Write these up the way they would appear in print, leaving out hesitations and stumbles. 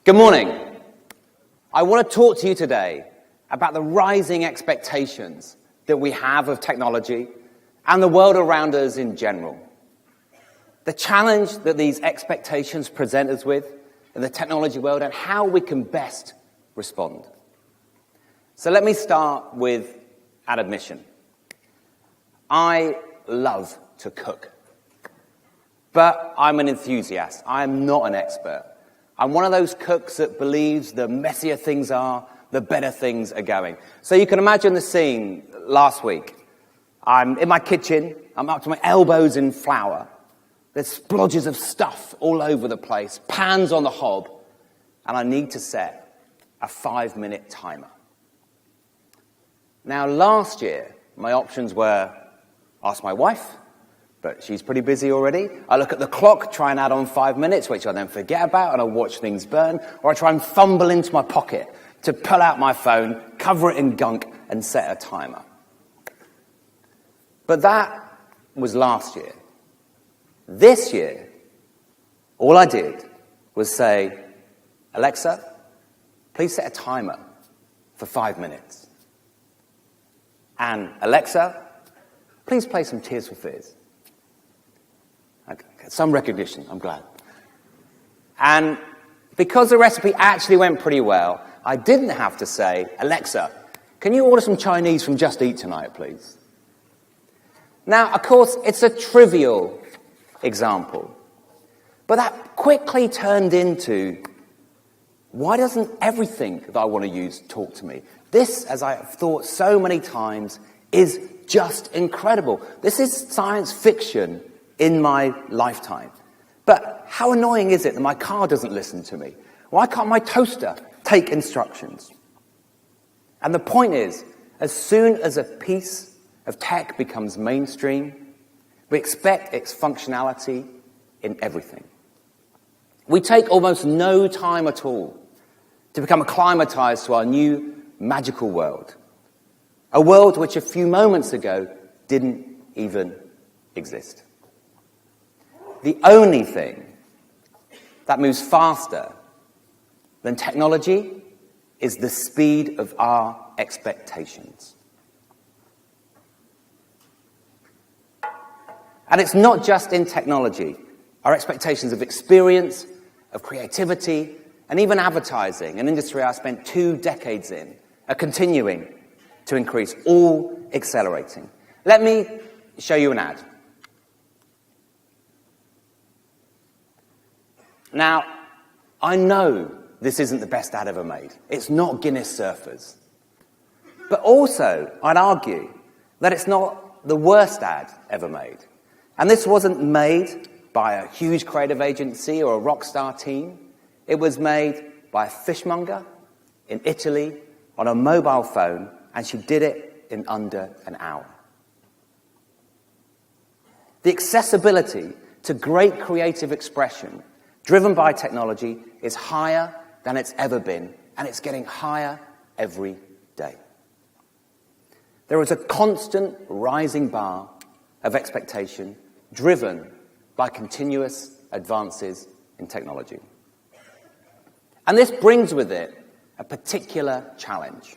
Good morning. I want to talk to you today about the rising expectations that we have of technology and the world around us in general. The challenge that these expectations present us with in the technology world and how we can best respond. So let me start with an admission. I love to cook, but I'm an enthusiast. I'm not an expert. I'm one of those cooks that believes the messier things are, the better things are going. So you can imagine the scene last week. I'm in my kitchen, I'm up to my elbows in flour. There's splodges of stuff all over the place, pans on the hob, and I need to set a 5-minute timer. Now, last year, my options were ask my wife, but she's pretty busy already. I look at the clock, try and add on 5 minutes, which I then forget about, and I watch things burn. Or I try and fumble into my pocket to pull out my phone, cover it in gunk, and set a timer. But that was last year. This year, all I did was say, Alexa, please set a timer for 5 minutes. And Alexa, please play some Tears for Fears. Some recognition, I'm glad. And because the recipe actually went pretty well, I didn't have to say, Alexa, can you order some Chinese from Just Eat tonight, please? Now, of course, it's a trivial example, but that quickly turned into, why doesn't everything that I want to use talk to me? This, as I have thought so many times, is just incredible. This is science fiction in my lifetime. But how annoying is it that my car doesn't listen to me? Why can't my toaster take instructions? And the point is, as soon as a piece of tech becomes mainstream, we expect its functionality in everything. We take almost no time at all to become acclimatized to our new magical world. A world which a few moments ago didn't even exist. The only thing that moves faster than technology is the speed of our expectations. And it's not just in technology. Our expectations of experience, of creativity, and even advertising, an industry I spent 2 decades in, are continuing to increase, all accelerating. Let me show you an ad. Now, I know this isn't the best ad ever made. It's not Guinness Surfers. But also, I'd argue that it's not the worst ad ever made. And this wasn't made by a huge creative agency or a rock star team. It was made by a fishmonger in Italy on a mobile phone, and she did it in under an hour. The accessibility to great creative expression driven by technology is higher than it's ever been, and it's getting higher every day. There is a constant rising bar of expectation driven by continuous advances in technology. And this brings with it a particular challenge.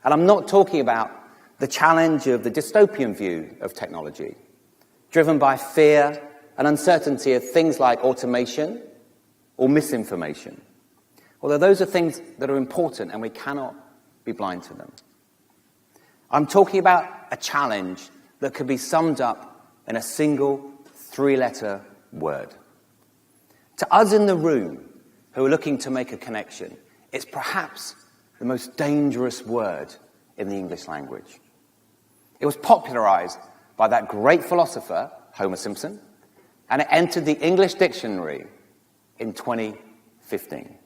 And I'm not talking about the challenge of the dystopian view of technology, driven by fear and uncertainty of things like automation or misinformation. Although those are things that are important and we cannot be blind to them. I'm talking about a challenge that could be summed up in a single 3-letter word. To us in the room who are looking to make a connection, it's perhaps the most dangerous word in the English language. It was popularized by that great philosopher, Homer Simpson, and it entered the English dictionary in 2015.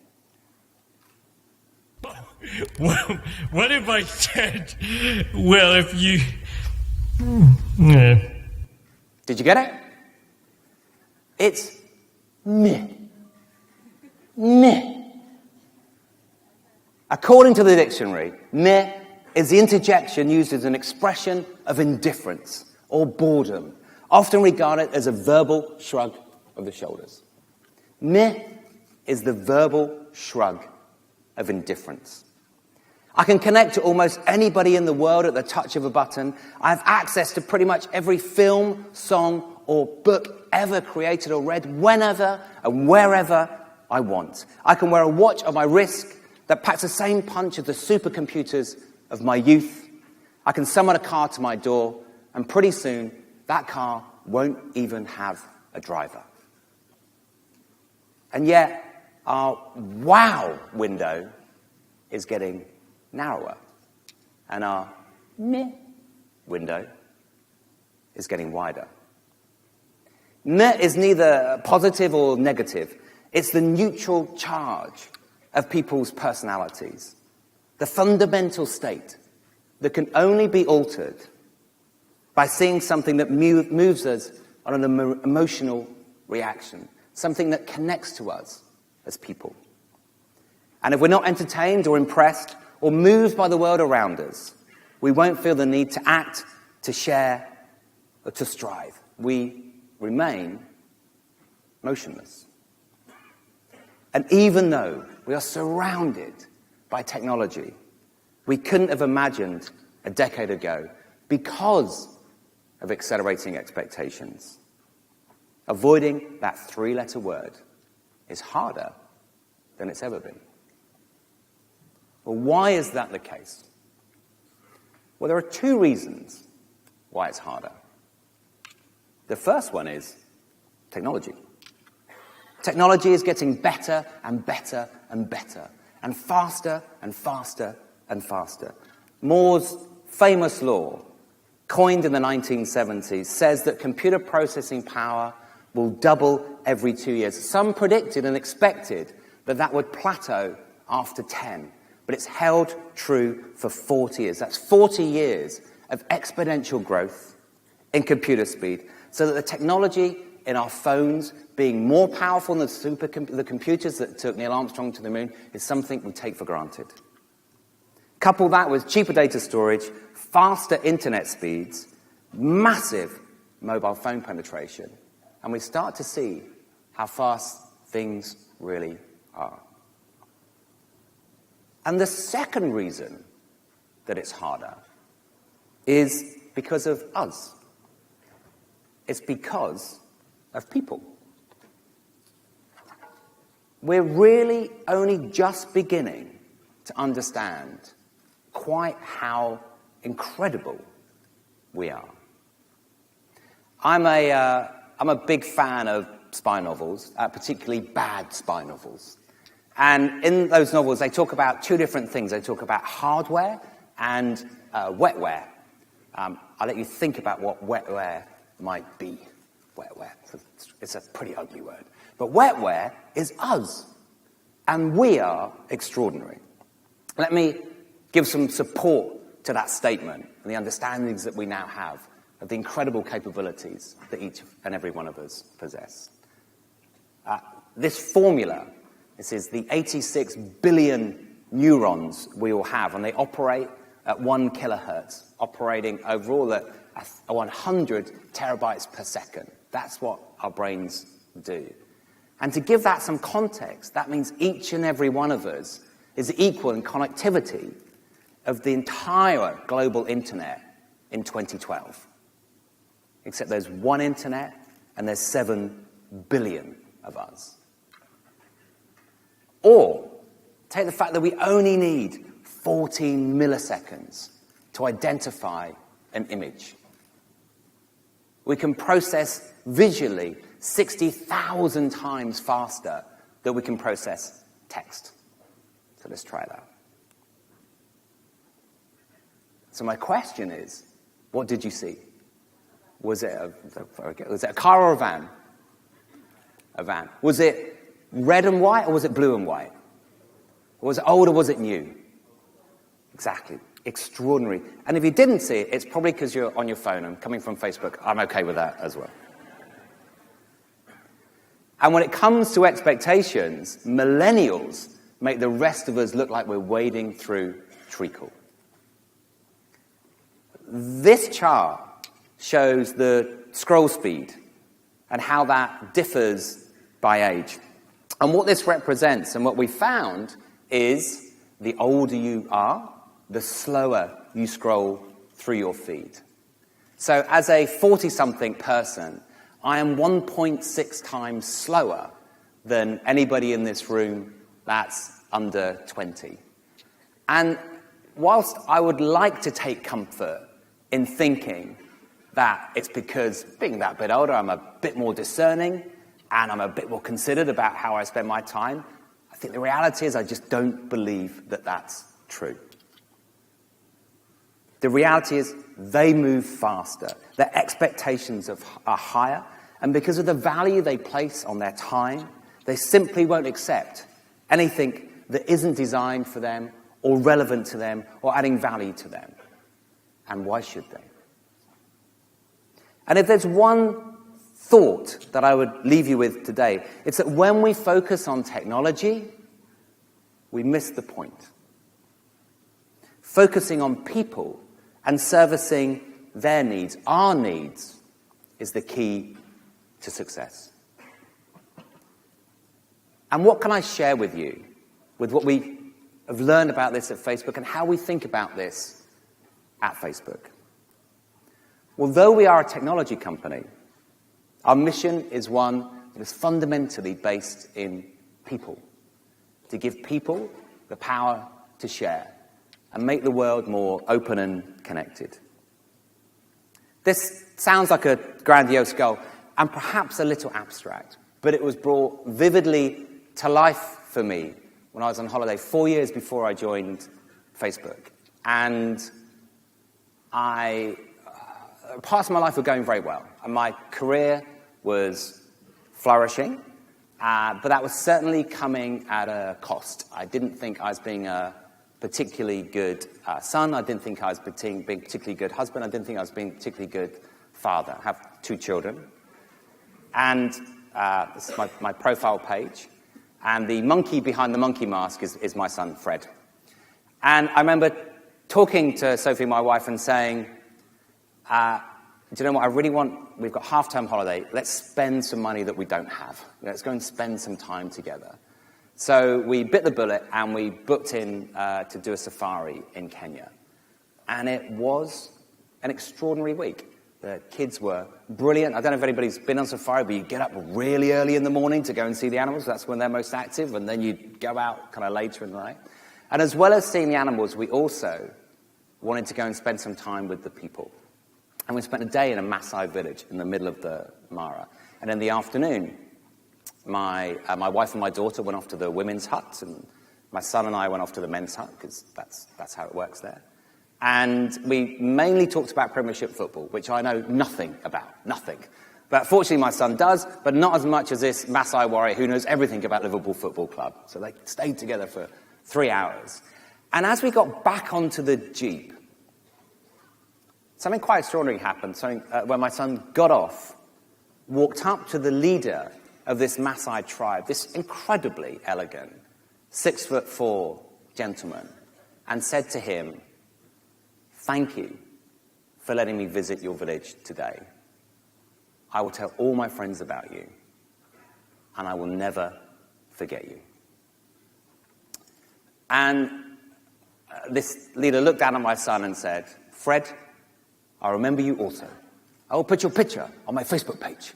What if I said, well, if you... Yeah. Did you get it? It's meh. Meh. According to the dictionary, meh is the interjection used as an expression of indifference or boredom, often regarded as a verbal shrug of the shoulders. Meh is the verbal shrug of indifference. I can connect to almost anybody in the world at the touch of a button. I have access to pretty much every film, song, or book ever created or read, whenever and wherever I want. I can wear a watch on my wrist that packs the same punch as the supercomputers of my youth. I can summon a car to my door, and pretty soon, that car won't even have a driver. And yet, our wow window is getting narrower, and our meh window is getting wider. Meh is neither positive or negative. It's the neutral charge of people's personalities, the fundamental state that can only be altered by seeing something that moves us on an emotional reaction, something that connects to us as people. And if we're not entertained or impressed or moved by the world around us, we won't feel the need to act, to share, or to strive. We remain motionless. And even though we are surrounded by technology, we couldn't have imagined a decade ago, because of accelerating expectations, avoiding that three-letter word is harder than it's ever been. Well, why is that the case? Well, there are two reasons why it's harder. The first one is technology. Technology is getting better and better and better, and faster and faster and faster. Moore's famous law, coined in the 1970s, says that computer processing power will double every 2 years. Some predicted and expected that that would plateau after 10, but it's held true for 40 years. That's 40 years of exponential growth in computer speed, so that the technology in our phones being more powerful than the computers that took Neil Armstrong to the moon is something we take for granted. Couple that with cheaper data storage, faster internet speeds, massive mobile phone penetration, and we start to see how fast things really are. And the second reason that it's harder is because of us. It's because of people. We're really only just beginning to understand quite how incredible we are. I'm a big fan of spy novels, particularly bad spy novels. And in those novels, they talk about two different things. They talk about hardware and wetware. I'll let you think about what wetware might be. Wetware. It's a pretty ugly word. But wetware is us. And we are extraordinary. Let me give some support to that statement and the understandings that we now have of the incredible capabilities that each and every one of us possess. This formula, this is the 86 billion neurons we all have, and they operate at 1 kilohertz, operating overall at 100 terabytes per second. That's what our brains do. And to give that some context, that means each and every one of us is equal in connectivity of the entire global internet in 2012. Except there's one internet and there's 7 billion of us. Or take the fact that we only need 14 milliseconds to identify an image. We can process visually 60,000 times faster than we can process text. So let's try that. So my question is, what did you see? Was it a car or a van? A van. Was it red and white or was it blue and white? Was it old or was it new? Exactly. Extraordinary. And if you didn't see it, it's probably because you're on your phone and coming from Facebook. I'm okay with that as well. And when it comes to expectations, millennials make the rest of us look like we're wading through treacle. This chart shows the scroll speed and how that differs by age. And what this represents and what we found is the older you are, the slower you scroll through your feed. So as a 40-something person, I am 1.6 times slower than anybody in this room that's under 20. And whilst I would like to take comfort in thinking that it's because being that bit older, I'm a bit more discerning and I'm a bit more considered about how I spend my time, I think the reality is I just don't believe that that's true. The reality is they move faster. Their expectations are higher. And because of the value they place on their time, they simply won't accept anything that isn't designed for them or relevant to them or adding value to them. And why should they? And if there's one thought that I would leave you with today, it's that when we focus on technology, we miss the point. Focusing on people and servicing their needs, our needs, is the key to success. And what can I share with you with what we have learned about this at Facebook and how we think about this at Facebook? Well, though we are a technology company, our mission is one that is fundamentally based in people, to give people the power to share and make the world more open and connected. This sounds like a grandiose goal and perhaps a little abstract, but it was brought vividly to life for me when I was on holiday 4 years before I joined Facebook. And parts of my life were going very well. And my career was flourishing, but that was certainly coming at a cost. I didn't think I was being a particularly good son. I didn't think I was being a particularly good husband. I didn't think I was being a particularly good father. I have 2 children. And this is my profile page. And the monkey behind the monkey mask is my son, Fred. And I remember talking to Sophie, my wife, and saying, do you know what I really want? We've got half-term holiday. Let's spend some money that we don't have. Let's go and spend some time together. So we bit the bullet and we booked in to do a safari in Kenya. And it was an extraordinary week. The kids were brilliant. I don't know if anybody's been on safari, but you get up really early in the morning to go and see the animals. That's when they're most active. And then you go out kind of later in the night. And as well as seeing the animals, we also wanted to go and spend some time with the people. And we spent a day in a Maasai village in the middle of the Mara. And in the afternoon, my wife and my daughter went off to the women's hut, and my son and I went off to the men's hut, because that's how it works there. And we mainly talked about Premiership football, which I know nothing about, nothing. But fortunately my son does, but not as much as this Maasai warrior who knows everything about Liverpool Football Club. So they stayed together for 3 hours. And as we got back onto the Jeep, something quite extraordinary happened. When my son got off, walked up to the leader of this Maasai tribe, this incredibly elegant, 6'4" gentleman, and said to him, "Thank you for letting me visit your village today. I will tell all my friends about you, and I will never forget you." And this leader looked down at my son and said, "Fred, I remember you also. I will put your picture on my Facebook page."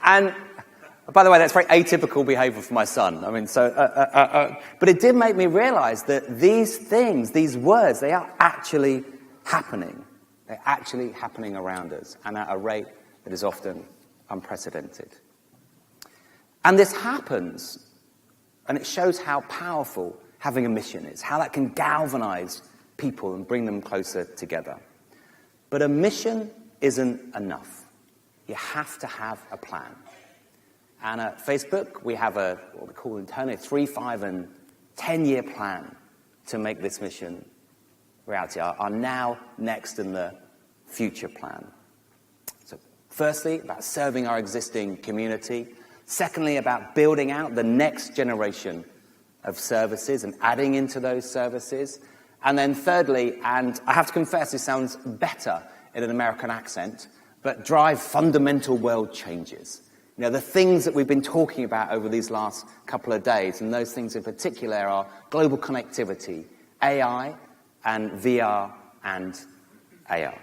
And by the way, that's very atypical behavior for my son. I mean, but it did make me realize that these things, these words, they are actually happening. They're actually happening around us, and at a rate that is often unprecedented. And this happens, and it shows how powerful having a mission is, how that can galvanize people and bring them closer together. But a mission isn't enough. You have to have a plan. And at Facebook, we have what we call internally a 3, 5, and 10-year plan to make this mission reality, our now, next, and the future plan. So firstly, about serving our existing community. Secondly, about building out the next generation of services and adding into those services. And then thirdly, and I have to confess this sounds better in an American accent, but drive fundamental world changes. You know, the things that we've been talking about over these last couple of days, and those things in particular are global connectivity, AI, and VR and AR.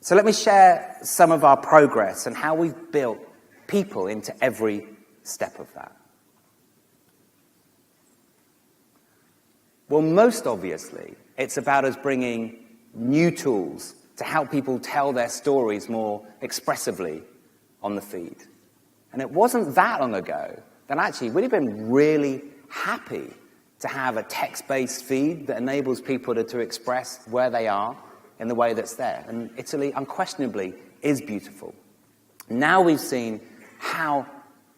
So let me share some of our progress and how we've built people into every step of that. Well, most obviously, it's about us bringing new tools to help people tell their stories more expressively on the feed. And it wasn't that long ago that actually we'd have been really happy to have a text-based feed that enables people to express where they are in the way that's there. And Italy, unquestionably, is beautiful. Now we've seen how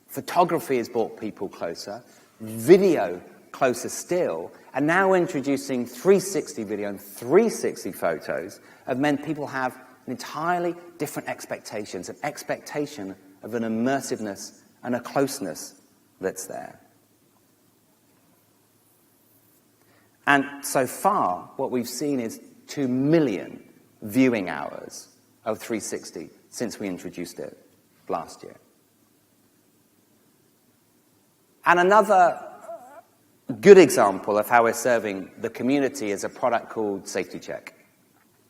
photography has brought people closer, video closer still, and now introducing 360 video and 360 photos have meant people have entirely different expectations, an expectation of an immersiveness and a closeness that's there. And so far, what we've seen is 2 million viewing hours of 360 since we introduced it last year. And another good example of how we're serving the community is a product called Safety Check.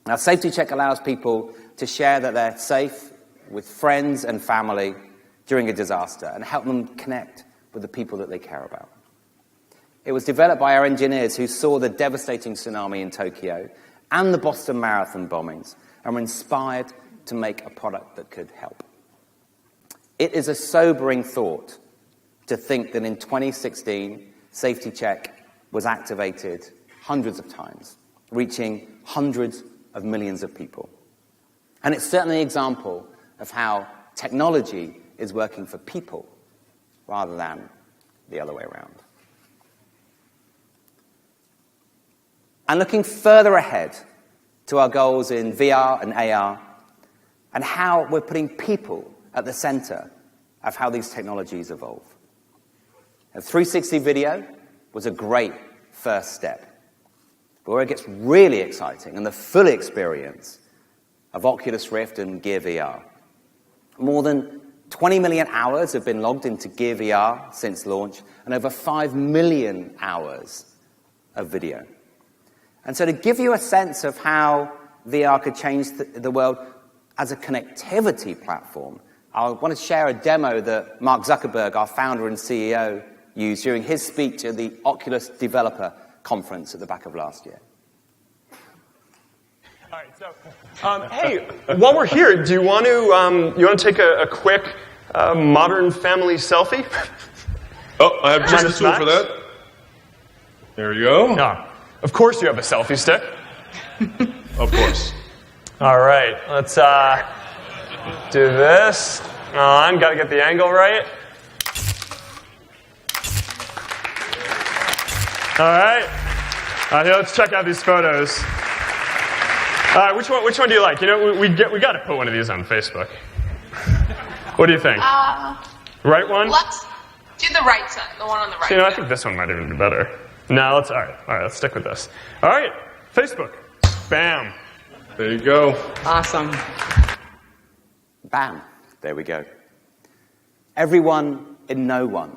Now, Safety Check allows people to share that they're safe with friends and family during a disaster and help them connect with the people that they care about. It was developed by our engineers who saw the devastating tsunami in Tokyo and the Boston Marathon bombings and were inspired to make a product that could help. It is a sobering thought to think that in 2016, Safety Check was activated hundreds of times, reaching hundreds of millions of people. And it's certainly an example of how technology is working for people rather than the other way around. And looking further ahead to our goals in VR and AR, and how we're putting people at the center of how these technologies evolve. And 360 video was a great first step. But where it gets really exciting and the full experience of Oculus Rift and Gear VR. More than 20 million hours have been logged into Gear VR since launch, and over 5 million hours of video. And so to give you a sense of how VR could change the world as a connectivity platform, I want to share a demo that Mark Zuckerberg, our founder and CEO, used during his speech at the Oculus Developer Conference at the back of last year. All right, so, hey, while we're here, do you want to take a quick modern family selfie? Oh, I have just the tool for that. There you go. No. Of course you have a selfie stick. Of course. All right, let's do this. On, got to get the angle right. All right. Here, let's check out these photos. Which one do you like? You know, we got to put one of these on Facebook. What do you think? Right one? Let's do the right side, the one on the right. You know, I think this one might even be better. No, all right, let's stick with this. All right, Facebook. Bam. There you go. Awesome. Bam. There we go. Everyone and no one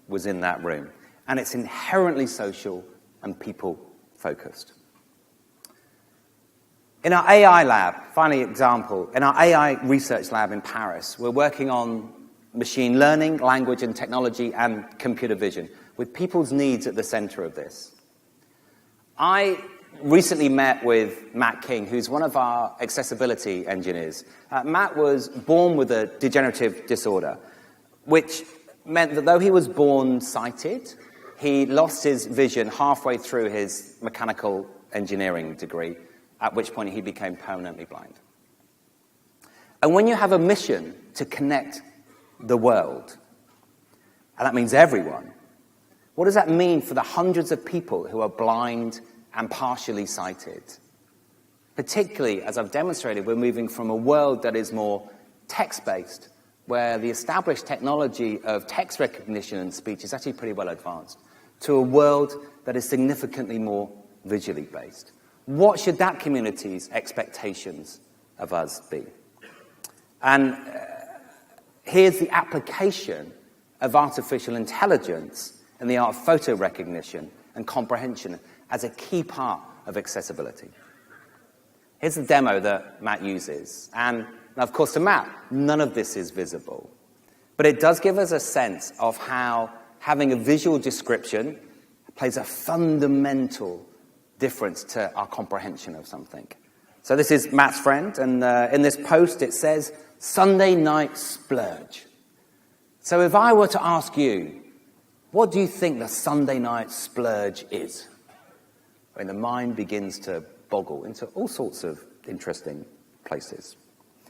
was in that room. And it's inherently social and people-focused. In our AI lab, final example, in our AI research lab in Paris, we're working on machine learning, language and technology, and computer vision, with people's needs at the center of this. I recently met with Matt King, who's one of our accessibility engineers. Matt was born with a degenerative disorder, which meant that though he was born sighted, he lost his vision halfway through his mechanical engineering degree, at which point he became permanently blind. And when you have a mission to connect the world, and that means everyone, what does that mean for the hundreds of people who are blind and partially sighted? Particularly, as I've demonstrated, we're moving from a world that is more text-based, where the established technology of text recognition and speech is actually pretty well advanced, to a world that is significantly more visually based. What should that community's expectations of us be? And here's the application of artificial intelligence and the art of photo recognition and comprehension as a key part of accessibility. Here's the demo that Matt uses. And of course, to Matt, none of this is visible. But it does give us a sense of how having a visual description plays a fundamental difference to our comprehension of something. So this is Matt's friend, and in this post it says, Sunday night splurge. So if I were to ask you, what do you think the Sunday night splurge is? When the mind begins to boggle into all sorts of interesting places.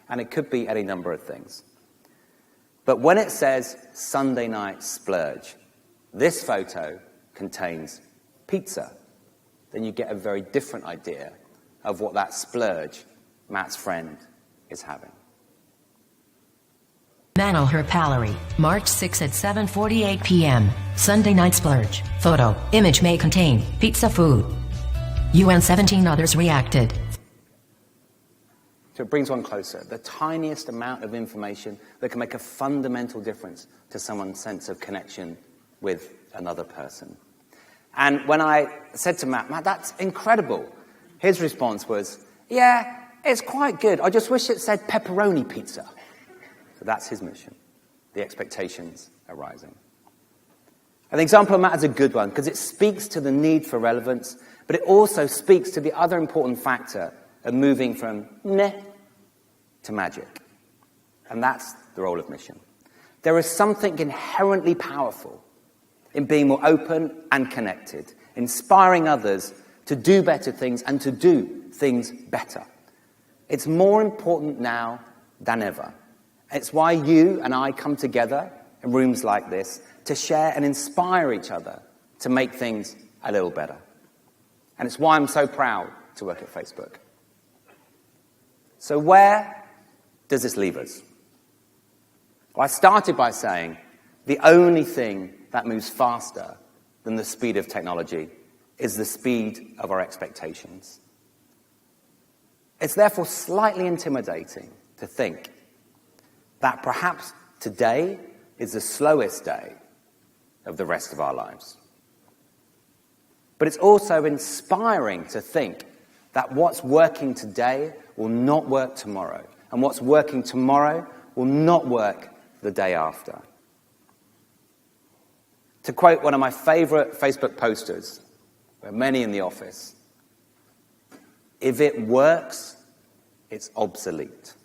And it could be any number of things. But when it says Sunday night splurge, this photo contains pizza, then you get a very different idea of what that splurge Matt's friend is having. Manal Herpallery, March 6 at 7:48 p.m. Sunday night splurge. Photo. Image may contain pizza food. You and 17 others reacted. So it brings one closer. The tiniest amount of information that can make a fundamental difference to someone's sense of connection with another person. And when I said to Matt, that's incredible, his response was, yeah, it's quite good. I just wish it said pepperoni pizza. So that's his mission. The expectations are rising. An example of Matt is a good one because it speaks to the need for relevance, but it also speaks to the other important factor of moving from meh to magic. And that's the role of mission. There is something inherently powerful in being more open and connected, inspiring others to do better things and to do things better. It's more important now than ever. It's why you and I come together in rooms like this to share and inspire each other to make things a little better. And it's why I'm so proud to work at Facebook. So where does this leave us? Well, I started by saying the only thing that moves faster than the speed of technology is the speed of our expectations. It's therefore slightly intimidating to think that perhaps today is the slowest day of the rest of our lives. But it's also inspiring to think that what's working today will not work tomorrow, and what's working tomorrow will not work the day after. To quote one of my favorite Facebook posters, there are many in the office, if it works, it's obsolete.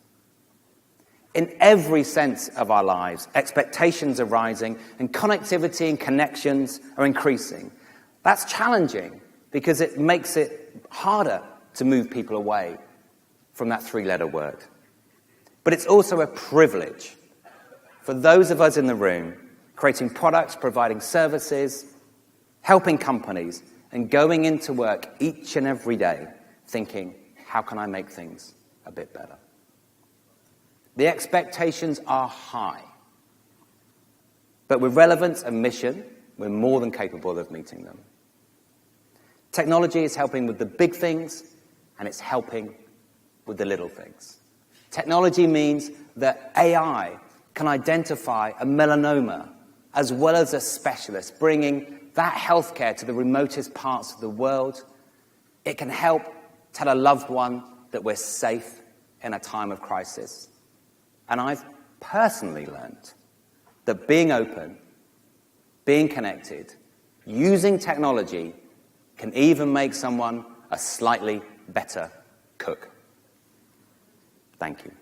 In every sense of our lives, expectations are rising, and connectivity and connections are increasing. That's challenging because it makes it harder to move people away from that three-letter word. But it's also a privilege for those of us in the room creating products, providing services, helping companies, and going into work each and every day thinking, how can I make things a bit better? The expectations are high. But with relevance and mission, we're more than capable of meeting them. Technology is helping with the big things, and it's helping with the little things. Technology means that AI can identify a melanoma as well as a specialist, bringing that healthcare to the remotest parts of the world. It can help tell a loved one that we're safe in a time of crisis. And I've personally learned that being open, being connected, using technology can even make someone a slightly better cook. Thank you.